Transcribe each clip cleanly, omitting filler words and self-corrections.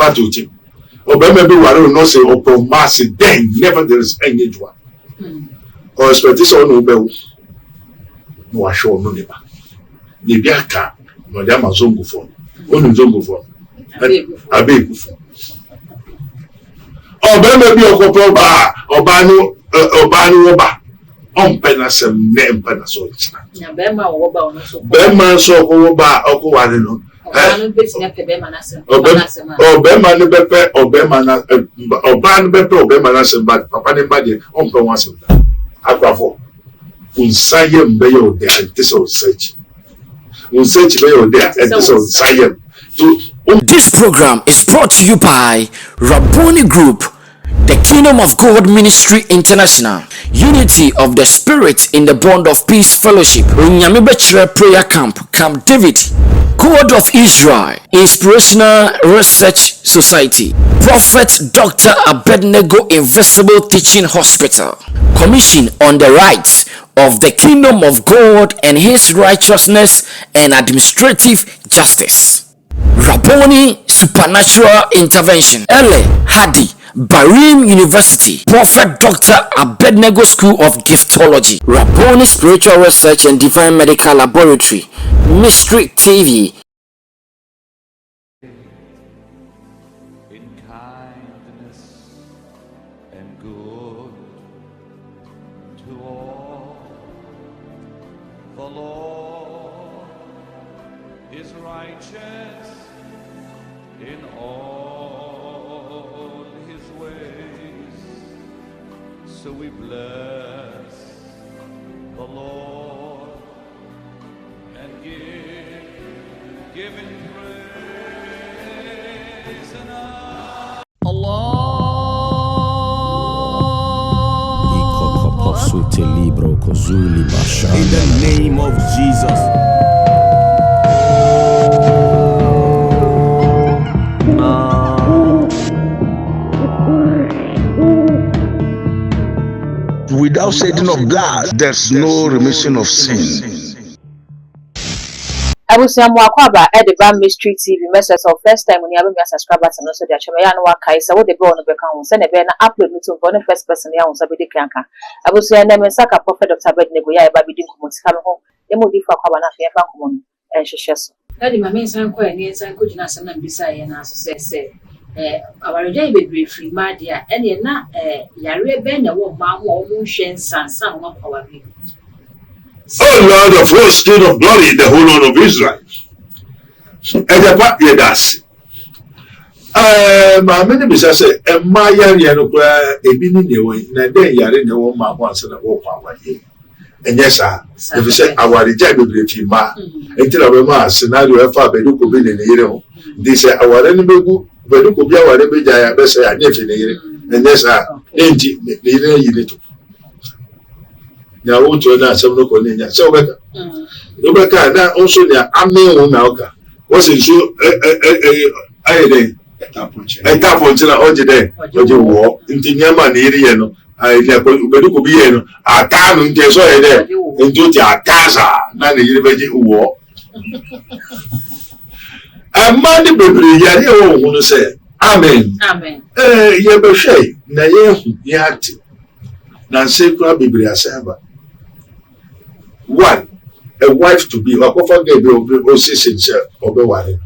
fatuti obema be ware no say opo mass then never there is any jwa or expectation no be no wa show no neba ne biaka no da mazongo fo onu zongo fo abegufo obema bi okopo ba obanu oba ompena sem ne empena so china na bema wo ba ono so bema so ko ba okoware no obanu betina pe bema na sem obema ne bepe obema na obanu bepe obema na sem ba papa ne ba de ompe wan sem akwafo unsaye mbeye ode antiso search unsearch be ode antiso unsaye to This program is brought to you by Rabboni Group, the Kingdom of God Ministry International, Unity of the Spirit in the Bond of Peace Fellowship, Runyamibechre Prayer Camp, Camp David, God of Israel, Inspirational Research Society, Prophet Dr. Abednego Invisible Teaching Hospital, Commission on the Rights of the Kingdom of God and His Righteousness and Administrative Justice, Rabboni Supernatural Intervention, Ele Hadi, Barim University, Prophet Dr. Abednego School of Giftology, Rabboni Spiritual Research and Divine Medical Laboratory, Mystery TV. In kindness and good to all, the Lord is righteous in all his ways, so we bless the Lord and give him praise and in the name of Jesus. Without shedding of blood, there's no remission of sin. Abusia Mwakwaba Ediba Mystery TV message of first time when you have me subscribers and also the Chamaya no Waka is what the born of the account send a ben upload me to one first person ya on Sabidi Kanka. Abusia Name Saka Prophet Dr. Abednego ya baby dim come home. Emu di fa kwa na fa fa come and shesheso. Daddy my main san kwa ni san ko jina san na bisa ye na so say awareja be free madia ene na yare be na wo ma mo mo hwen sansan no kwa bi. Oh Lord of hosts, King of glory, the whole Lord of Israel. Edepa yedasi. Ma many bisa say, "Emma yari no kwa ebi ni newe na den yari ne wo ma ho anse na wo kwa waye." Enye sa, if say awareja be free ma. Entira we ma scenario e fa bedu ko bi ne yire ho. They say aware ni begu bedu ko bi aware be jaya be say anye fi ne yire. Enye sa, enti ne yire yire to. Ya wotu na asem no ko nya se obeka na onso ne ame wo na oka wo se nso aye den eta ponche na oje den oje wo nti nyama na iri ye no aye le ko bedu ko bi ye no aka no nte so ye den nti ti akaza na ne iri beje wo amani bebre yare wo hu no se amen ye be hwe na ye hu ye ati na se kwa bebre asaba. One, a wife to be, or cover gave you sincere or be worried.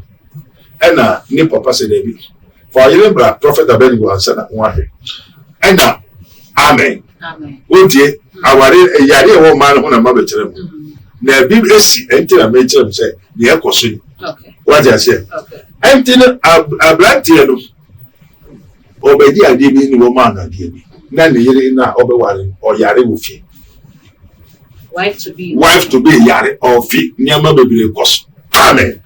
And ni papa said, for you remember, Prophet Abednego answered one. And amen. Amen. Would ye, our yari woman on a mother term. Now, BBC, enter a major say, the echo swing. Okay. What I say? Okay. Enter a black tiano. Obedi a divi in woman and divi. None the na overwhelming or yari with you. Wife to be yare or fee nyama bebre koso. Amen.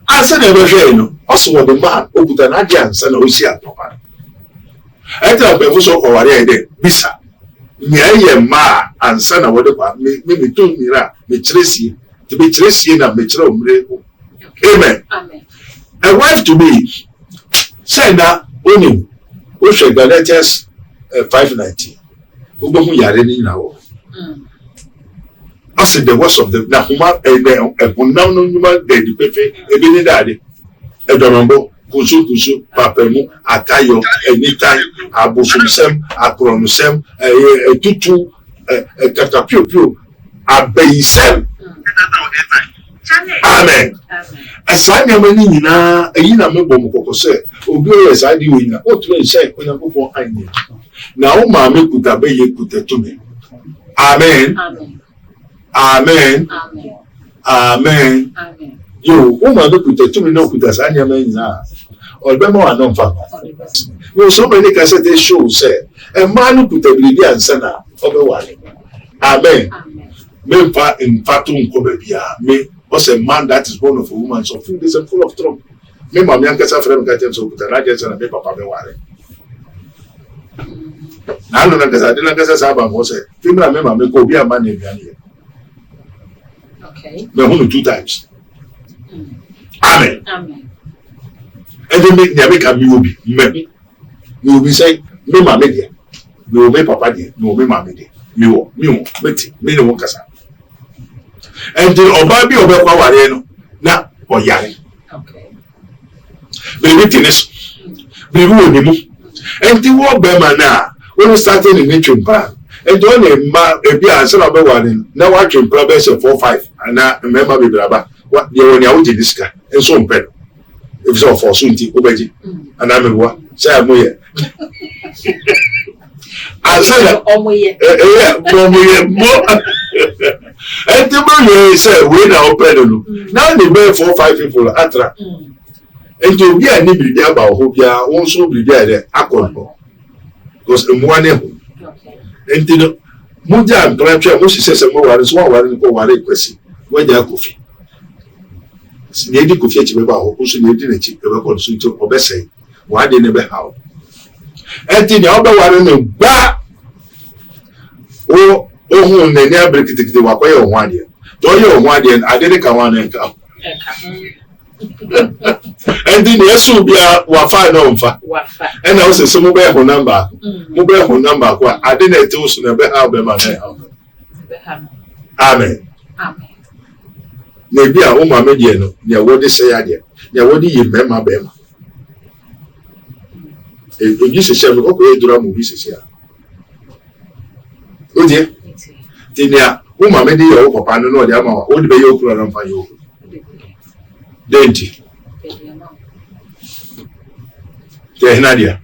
I said never no. Also the man okuta na dia nsa na osi atopa. Enta be so ko ware ide bisa. Nya ye ma ansa na wode kwa me to mira me kiresie. To be kiresie na me kire omre. Amen. Amen. A wife to be say na oni o hwe Galatians 5:19. Obohu yare ni na wo. I said the words of the Nahuma and now no human dead, the Pepe, a billion daddy, a Dorombo, kusu papemu akayo anytime abosomsem akronosem etutu katapio abeyisem amen esa nneɛma no nyinaa eyi na mebɔ mo kɔkɔ sɛ obi oyɛ saa de wɔ nyina otu nhyɛ onyankopɔn anye na wo maame kuta bɛyɛ kuta tumi amen amen amen yo wo maame kuta tumi na kuta saa nneɛma nyinaa ɔbɛma wa no mfa wo so many cassette show say ɛmaa no kuta biribi ansa na ɔbɛware amen memfa mfato nkɔ baabi a me was a man that is born of a woman so full this and full of trouble me ma me ankasa frɛ me ka kyɛm so kuta na kyɛm sɛ na me papa bɛware na no na kasa de na kasa sa ba mo sɛ fimra me ma me ko obi ama na aduane yɛ Okay. me hu 2 times amen and then make me ka me obi me obi say me ma me dia me o me papa dia me o me ma me dia me wo meti me ne wo kasa and then oba bi obekwa ware no na oyare Okay. baby tennis baby wo ni mu and the wo be man na when starting in nature plan and don e ma e bi ansa na be ware na wa twempra be say 4-5 ana member be braba what dey woni awo je diska enso mpe if so for so nti obeji ana me wa say amoye asala Omoye. Omoye mo and the man say we na open no now the be 4-5 people atra and to be ani biribi aba ho bia won so biribi ade akọ because emu ane ho Okay. and the muja mpratwa mo sise mo ware so ware ko ware kwesi waja kofi ne di kofi echi be ba ho so ne di na chi be ko so nti obesai wa de ne be hawo and the oba ware no gba o ohun ne ne abrekitikiti wa ko ye ohun ade to ye ohun ade ade ne ka wan na nka and the yesu bia wa fa na mfa Wafa. and I was say mo be ho number ko ade na ete so na be ha be ma na Beham. amen Amen. na bi a wo ma me die no ne wo de say ade ne wo de yi mema be ma e bi se se mo ko e dura mo bi se se a o die ti ne a wo ma me de ye wo papa no no de ama wo de be ye okura na mfa ye o denti te na dia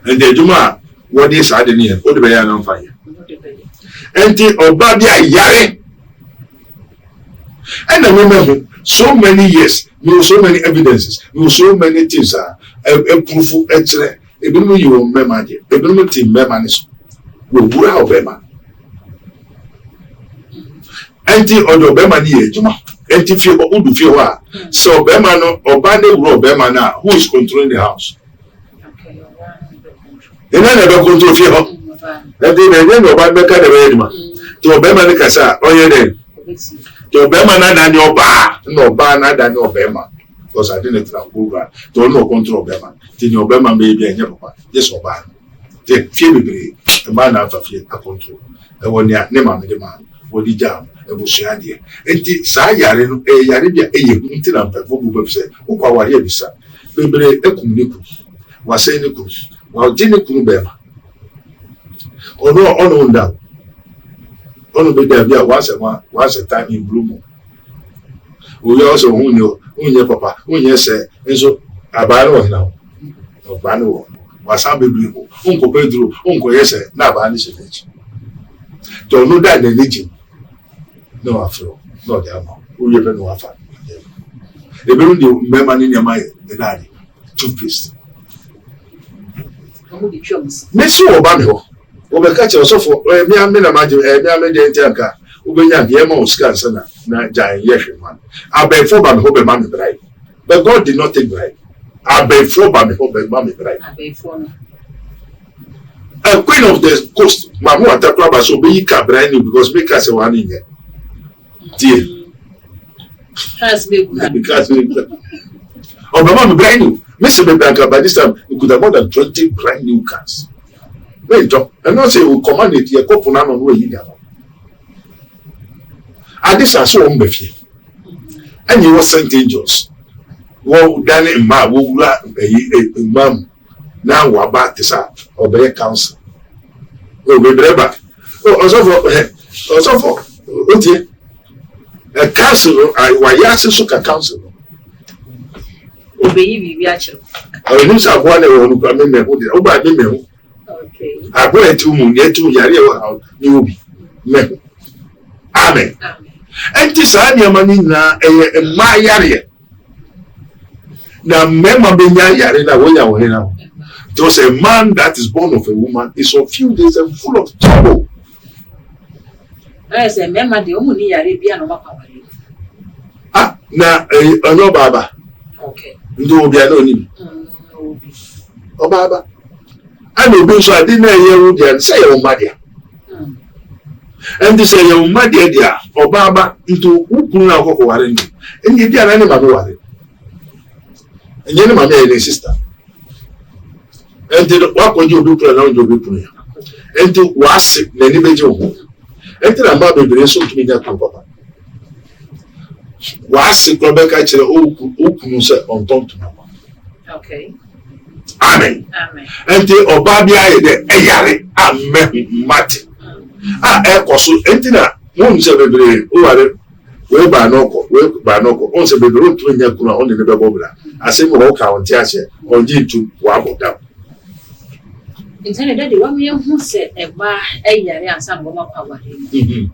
and the juma what is sad ni o de be ya na mfa ye enti oba bi a yare and I remember so many years you so many evidences you so many things a proof ekere ebinom yi wo mema de ebinom ti mema ni so wo bura obema enti odo obema ni ye juma enti fie o udu fie wa so obema no oba ne wuro obema na who is controlling the house Okay. ina na be control fie ho that dey na oba be ka de be juma to obema ni kasa oye den to obema na da ni oba na oba na da ni obema because I didn't try to no control obema ti ni obema me bi enye papa yes oba te fie bebre e ma na fa fie a control e woni a ne ma me de ma wodi jam e bo so ade enti sa yare no e yare bia e ye nti na mpa bu bu se wo kwa ware bisa bebre ekum ni ku wa se ni ku wa je ni ku be ma ono nda ono be da bia wa se time in bloom o yo so hunye papa hunye se enso abare wo na o ba ni wo wa sa bebre ko unko pedro unko yese na ba ni se fechi to no da na leji no afro no de ama o ye pe no afa e be ndi mema ni nyama ye de dadi toothpaste Omo di chums. mesi wo ba me ho wo be ka che osofo mi ame na maje mi ame de ntanka wo be nya ye ma o scan sana na jan ye hwe man abefo ba me ho be ma me brai but God did not take bribe abefo ba me ho be ma me brai Abefo no. a queen of the coast mamu atakwa ba so be yi ka brai ni because make us one in here tie Has me good. because Obama me brand new. Mr. Bebanka by this time we could have more than 20 brand new cars. Wait, and not say we command it here, couple na no way either. And this are so unbefi. And you were sent angels. wo dane ma wo wura imam na wa ba tisa obey council o be breba o osofo otie a council wa yase so ka council obeyi bibi achiro o ni sa bo na wo nu kwa me ho de o ba me ho okay abo etu mu ni etu yare wo ni obi me amen enti sa ni amani na ma yare na mema benya yare na wonya wo na just a man that is born of a woman is of few days and full of trouble. I say mema de omu ni yare bia no makawari. Ah, na ono baba. Okay. Ndo obi ana oni. Obi. O baba. Ana obi so ade na ye wo dia say ye umadia. And this say ye umadia dia o baba nto ukunu na akoko ware ndi. Enye bia na ne ma no ware. Enye ne ma me ye sister. Enti wakoje obi pro na obi pro ya. Enti wase na ni beje ho. Enti na ma bebere so tumi nya kan papa. Wase ko be ka kire okunu se on ton to mama. Okay. Amen. Amen. Enti oba bia ye de eyare amen mate. Ekoso enti na won se bebere o ware we ba noko on se bebere o tumi nya kuna on ne be bobla. Ase mo o ka on ti ase on ji tu wa boda. Intene dade wa me hu se eba eyare ansa ngo makawari.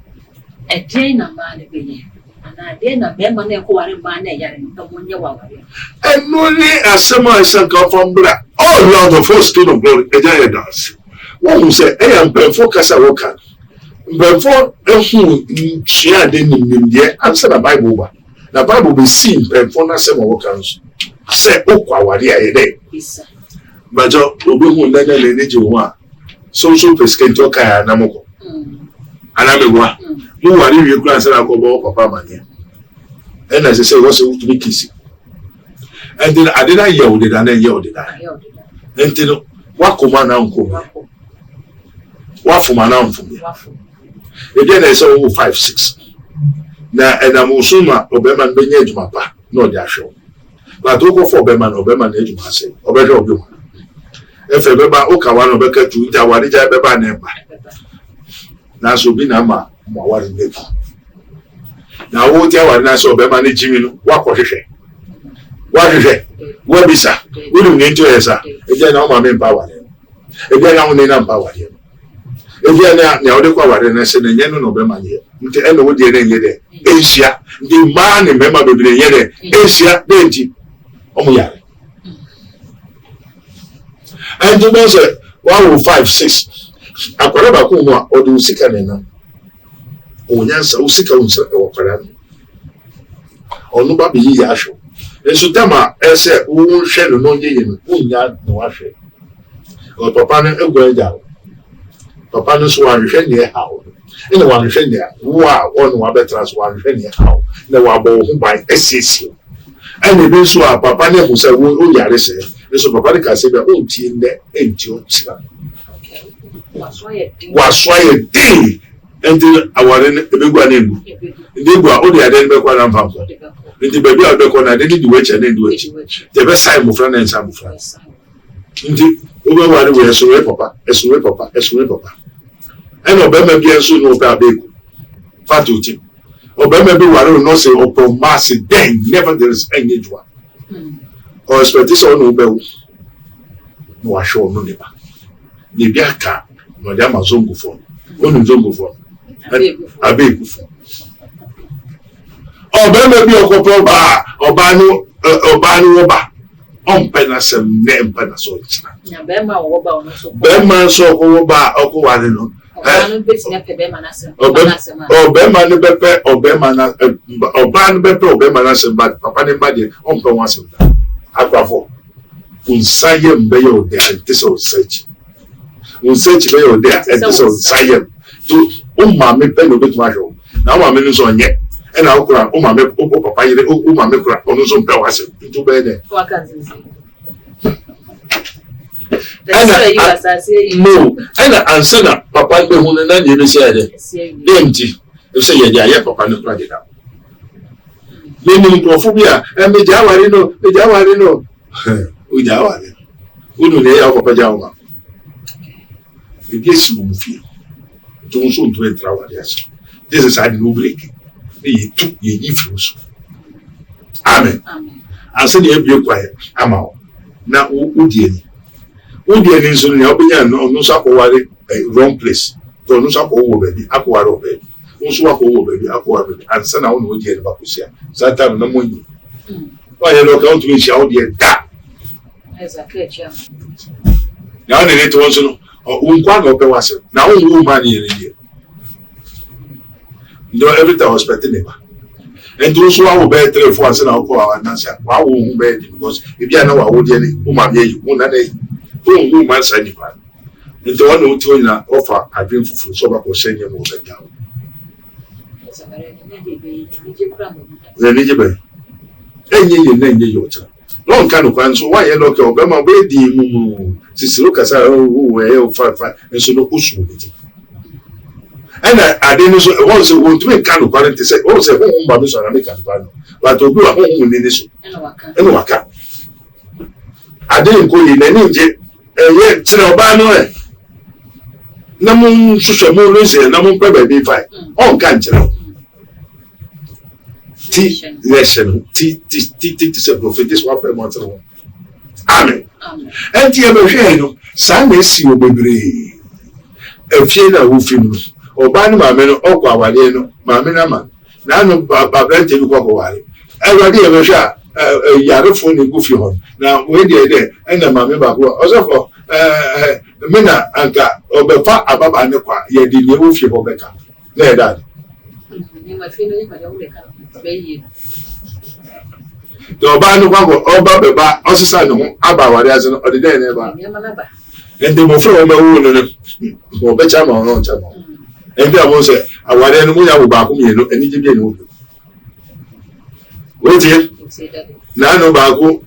Ede na ma ne beye. Ana de na be ma na ko ware ma na eyare no mo nye wa ware. Only asema isanka from bra. Oh Lord of hosts, King of glory, eja dance. One who say, "I am before kasa woka." Before ehu chia de nim de answer the Bible ba. The Bible be seen before na sema woka nso. Say okwa ware aye de. Isa. Bajo obi hu na na le je wo a. So pesket oka ya na moko. Ana megwa. Mu ware wi kura answer akobo papa manye. And as I say, what's to be kissing? And then I didn't yell it and then yelled it. And then what command uncle? What for my noun for me? Again, I saw 5, 6. Now, and I'm Usuma, Oberman Benage Mapa, no, they are sure. But to go for Oberman, age myself, Oberman of you. If a Beba Okawan Obeka to eat our Beba Nemba. Now, so be Nama, what is it? Now, what you are now so be managing what is it? What is it? What is that? We don't need to answer. If you know my main power, if you know my power here. If you know the power, and I said, and you know, be money. The end of what you're there. Asia, the man, remember the year, Asia, Benji, Omuya. And you know, say 1 5 6. I put about Kuma or do sick and onyansa usika unsa wakara onu ba bi ya hwo enso tema ese wo hwe no no yeye no unya no ahwe o papa no egwaja papa no so ahwe ne hawo ene wa hwe ne wa onu wa betra so ahwe ne hawo na wa bo hu ban esisi ene bi so a papa ne hu se wo yare se enso papa ne ka se be o tie nde enti o tira wa so ye din until our big one in the go the identity and family. The baby out the corner, they did the witch and then do it. The best time of friend and some friends. Indeed, over one way, so papa, as well, papa, as well, papa. And Obama be so no big fatuity. Obama be one no say or mass then never there is any one. Or expectation no bell. No, I show no neighbor. The Biaka, Madame Zongo phone. Only Zongo phone. Abe kufu. Oba me bi okopo ba, oba no oba. Ompe na sem ne mpa na so nchina. Na be ma wo ba ono so. Be ma so ko ba okoware no. Oba no beti na pe be ma na sem. Oba ma no bepe, oba ma na oba no bepe, oba ma na sem ba papa ne ba de ompe wan sem. Akwafo. Unsaye mbe yo de antiso search. Unsearch be yo de antiso unsaye. To umma pe no betu ahwo na umma me nso onye e na okura umma me papa yire umma me kura ono so mpe wase to be ne no ana ansana papa be hu na ye be sia de empty if say ye dia ye papa no kura de da Meaning Prophobia, and Mejawarino, Ujawari. Uno lay out of Pajama. It gets smooth. Don't soon to enter our yes. This is a new break. He took ye influence. Amen. I said, you be quiet. I'm out. Now, Udian. Udian is only helping no support wrong place. So no support baby, aqua baby. Swap over baby, aqua and send out no dear Bakusia. Satan no money. Why you look out to me, shout dear that. As a creature. Now they need to also know. One of the was now woman in here. You know, every time I was expecting him. And those who are better for us and I'll call our answer. Why won't be because if you know, I would get it, whom I you, one day, whom man sign it. And the one who told you offer, I bring for so I was saying you over down. The Nijibe. Any your child. Long kind of answer why you look over my baby. Cicero Casa, who were 5 and so no push with it. And I didn't also want to make kind of quality say, oh, say, home, Babis or American Pano, but to do a home in this. And Waka. I didn't go in any jet, and yet, Tinobano. Namun Susha Lucy and Namun Pebble B5. All kinds of T lesson, T prophet, this one per month. Amen. And Tiago, Sunday see you, baby. A fiena who films, or Banu Mameno, or Quavaliano, Mamma, Nano Babente Quavali. I ready a shot, a Yarophone in Goofy Hall. Now, when they're there, and the Mamma Baku, also for Mina Anka, or Befa Ababa Nequa, ye did you move your Rebecca. There, that. The Obano Oba Baba, also son of Abba, as an ordinary never. And they will throw my wound or better on channel. And there was a wide animal Baku, and Egyptian. Wait here. Nano Baku,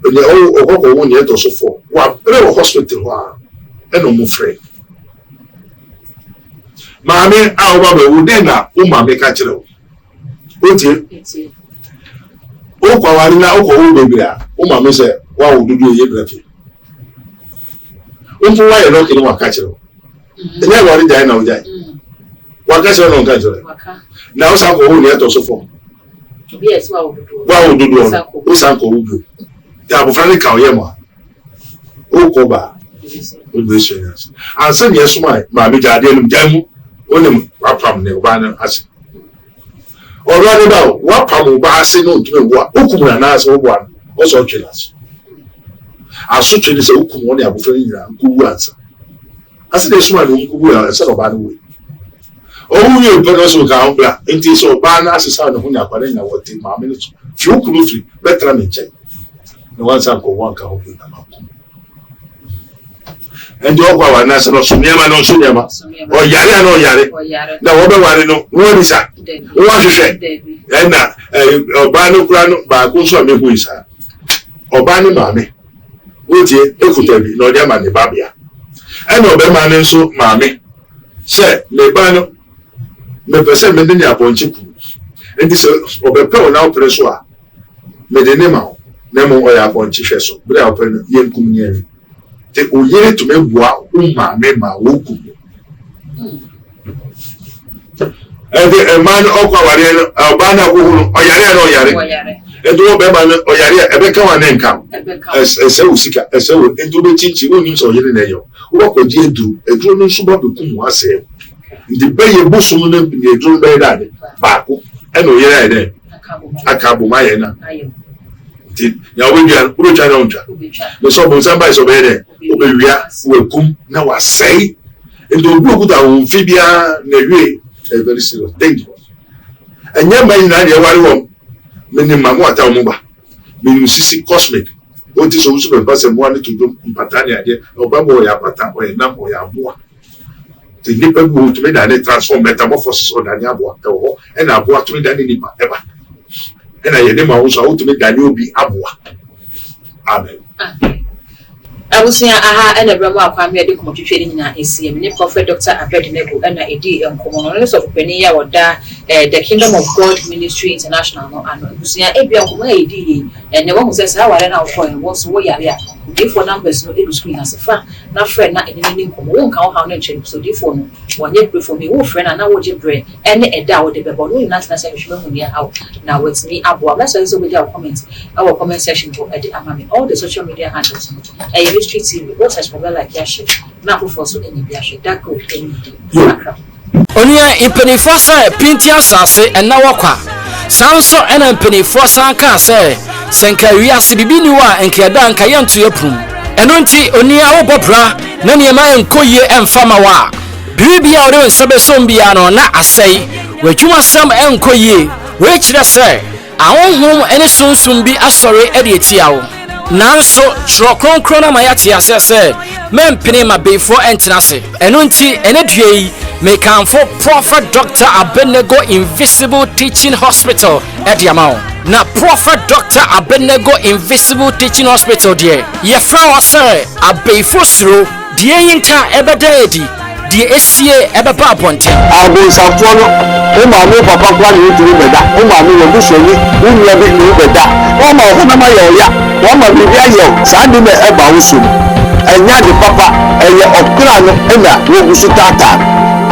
the old Oko 1 year or so for what hospital and no more free. Mammy, our Baba would then Uma make a child. Wait here. O Kawarina, O baby, O Mamma said, why would you do your breath? Why are you looking at Wakachero? The never already died now. Wakachero on Kajero. Now, some who yet also for. Yes, well, Why would you do? Who's Uncle Ubu? They have a friendly Kawayama. O Koba. Good visions. And send yes, my Jadian Jamu, only Rapam Nebana as. Or rather now, what Pamu Bassi no to what Ukumanas or one, also killers. As such is a Ukumoni of French who answer. As this one who are a son of Banu. Oh, you brothers will count black, and tis so ban as a son of Hunaparina, what in my minutes, few closely, better than check. The ones uncle one can open them up. And the Oka National Sunyama no Sunyama, or Yari no Yari. Now, what is that? What is it? And now, Obano Grano, Bakuso, who is her? Obani Mammy. Would ye, Ekutebi, no Yamani Babia. And Obeman so, Mammy. Say, Lebano, me percent Medina upon Chipu. And this Obepo now Pressoa. Medenema, Nemo or upon Chicheso, but I open Yen Kumyeri. The Oye to me, wow, Mema, Wuku. And a man of Albana or Yare, and do Beman or Yare, Ebeka and Encam, as a Seusika, as so into the Chichi, who knew so Yeneyo. What could you do? A drone suburban was said. The Bay of Busum in the drone by that, Baku, and Oyere, Akabu Mayana. Yawian, which I don't. The Sobo Zamba obeyed, Oberia, will come now. I say, and do good amphibia, Newe. A very serious danger. And young man, I meaning Mamma Tamuba, meaning Sissy Cosmic. What is also a person wanted to do in Patania, or Babo Yapata, or a number or Yabua. The nipper would make a transform metamorphosis on Yabua, and I bought me that in ever. And I had him also to make that you be Abua. Amen. abusia aha ena bramo akwame de komotwetwe ni na ACM ni Prophet Dr. Abednego ena edi enkomo no ne so kopani ya woda the Kingdom of God Ministry International no ano abusia ebia enkomo edi ene wo se sa ware na wo wo so wo yare a defo numbers no edu screen asefa na friend na ene ni enkomo wo nka wo ha na nche so defo no wonye bre for me wo friend na wo je bre ene eda wo de bebo no na na se hwe mu ne how na wetini abo message so we dey comment our comment section for edi amami all the social media handles Ministry TV what has been like yashi na for so any yashi that go any Onia impenifo say pinti asase ena wakwa sanso ena impenifo sanka say senka wiase bibini wa enkeda nka yantu epum eno nti onia wo bobra na niema enkoye emfama wa bibia ore nsebe sombia no na asai wadwuma sam enkoye we kire say ahonhom ene sunsum bi asore ede etiawo nanso tro kronkron na mayate asese mempene mabefo entenase eno nti ene due mekanfo Prophet Dr. Abednego Invisible Teaching Hospital ediamao na Prophet Dr. Abednego Invisible Teaching Hospital die ye fra wase abefo suro die yinka ebededi die esie ebeba aponte abo safo no o ma no papa kwa ni tiri beda o ma no wo so ni unu ya bi ni beda o ma ho na ma ya o ma bi ayo sa di me eba wo so enya de papa eye okra no ena wo gusu tata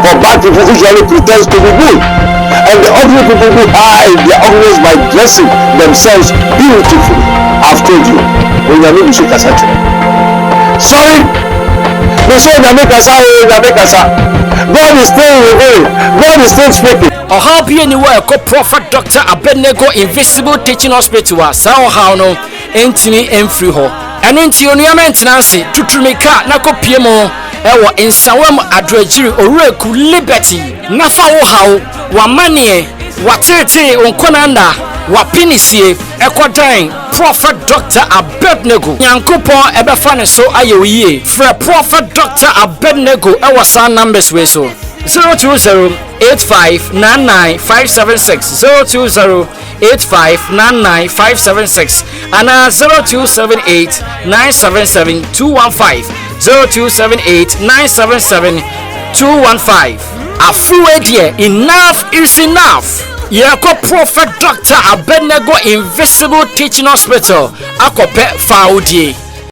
for bad people usually pretend to be good and the ugly people who hide their ugliness by dressing themselves beautifully. I've told you when you are not kasa sorry me so na make kasa God is still revealing. God is still speaking. How be anywhere ko Prophet Dr. Abednego Invisible Teaching Hospital wa sao how no entimi emfri ho eno nti onuama entenanse tuturumika na kopiemo ewo insawam adrejiri oreku liberty na fa wo hawo wa manie wa tete onkonanda wa pinisie ekodan Prophet Dr. Abednego Yankopon ebefa ne so ayewiye fra Prophet Dr. Abednego ewo san numbers we so 020-8599576 020-8599576 and 0278-977-215 0278-977-215 afuwe die enough is enough Yako Prophet Dr. Abednego Invisible Teaching Hospital akope faudie